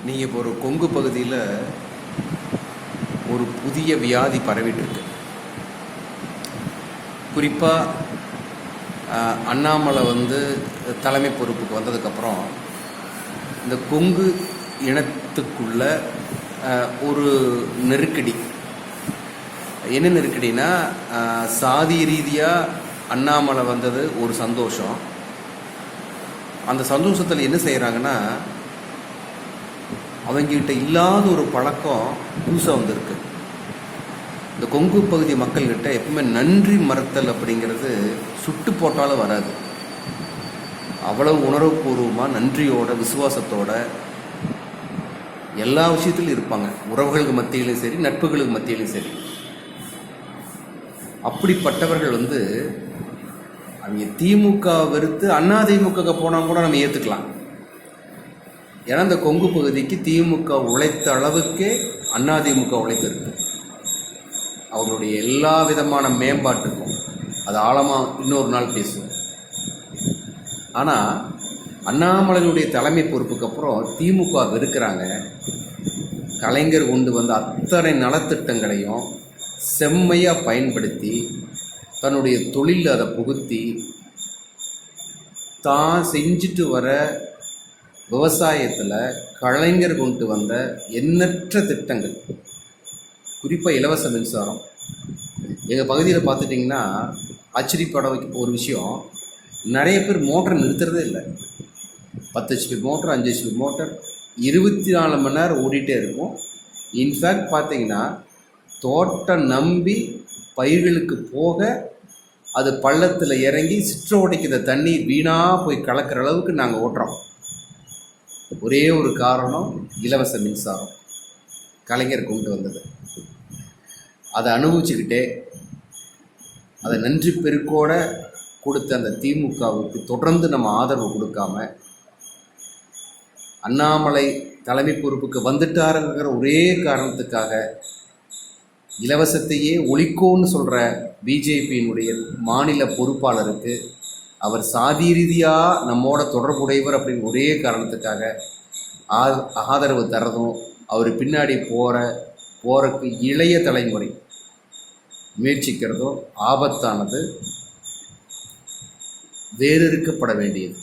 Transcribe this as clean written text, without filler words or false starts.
நீங்கள் இப்போ ஒரு கொங்கு பகுதியில் ஒரு புதிய வியாதி பரவிட்டு இருக்கு. குறிப்பாக அண்ணாமலை தலைமை பொறுப்புக்கு வந்ததுக்கப்புறம் இந்த கொங்கு இனத்துக்குள்ள ஒரு நெருக்கடி. என்ன நெருக்கடினா, சாதி ரீதியாக அண்ணாமலை வந்தது ஒரு சந்தோஷம். அந்த சந்தோஷத்தில் என்ன செய்கிறாங்கன்னா, அவங்ககிட்ட இல்லாத ஒரு பழக்கம் புதுசாக வந்திருக்கு. இந்த கொங்கு பகுதி மக்கள்கிட்ட எப்பவுமே நன்றி மறுத்தல் அப்படிங்கிறது சுட்டு போட்டாலும் வராது. அவ்வளவு உணர்வுபூர்வமாக நன்றியோட விசுவாசத்தோட எல்லா விஷயத்திலும் இருப்பாங்க. உறவுகளுக்கு மத்தியிலும் சரி, நட்புகளுக்கு மத்தியிலும் சரி. அப்படிப்பட்டவர்கள் அவங்க திமுக வெறுத்து அதிமுக போனால் கூட நம்ம ஏற்றுக்கலாம். ஏன்னா இந்த கொங்கு பகுதிக்கு திமுக உழைத்த அளவுக்கே அதிமுக உழைத்திருக்கு. அவர்களுடைய எல்லா விதமான மேம்பாட்டுக்கும் அது ஆழமாக இன்னொரு நாள் பேசுவோம். ஆனால் அண்ணாமலையுடைய தலைமை பொறுப்புக்கு அப்புறம் திமுக வெறுக்கிறாங்க. கலைஞர் கொண்டு வந்த அத்தனை நலத்திட்டங்களையும் செம்மையாக பயன்படுத்தி தன்னுடைய தொழிலில் அதை புகுத்தி தான் செஞ்சுட்டு வர விவசாயத்தில் கலைஞர் கொண்டு வந்த எண்ணற்ற திட்டங்கள், குறிப்பாக இலவச மின்சாரம். எங்கள் பகுதியில் பார்த்துட்டிங்கன்னா ஆச்சரியப்பட வைக்க ஒரு விஷயம், நிறைய பேர் மோட்டரை நிறுத்துறதே இல்லை. 10 HP மோட்டர், 5 HP மோட்டர் 24 மணி நேரம் ஓடிட்டே இருக்கும். இன்ஃபேக்ட் பார்த்தீங்கன்னா தோட்டம் நம்பி பயிர்களுக்கு போக அது பள்ளத்தில் இறங்கி சிற்றோடைக்கிற தண்ணி வீணாக போய் கலக்கிற அளவுக்கு நாங்கள் ஓட்டுறோம். ஒரே ஒரு காரணம், இலவச மின்சாரம் கலைஞர் கொண்டு வந்தது. அதை அனுபவிச்சுக்கிட்டே அதை நன்றி பெருக்கோட கொடுத்த அந்த திமுகவுக்கு தொடர்ந்து நம்ம ஆதரவு கொடுக்காம, அண்ணாமலை தலைமை பொறுப்புக்கு வந்துட்டாருங்கிற ஒரே காரணத்துக்காக இலவசத்தையே ஒழிக்கோன்னு சொல்கிற பிஜேபியினுடைய மாநில பொறுப்பாளருக்கு அவர் சாதி ரீதியாக நம்மோட தொடர்புடையவர் அப்படின்னு ஒரே காரணத்துக்காக ஆதரவு தரதும், அவர் பின்னாடி போகிறக்கு இளைய தலைமுறை முயற்சிக்கிறதும் ஆபத்தானது, வேறறுக்கப்பட வேண்டியது.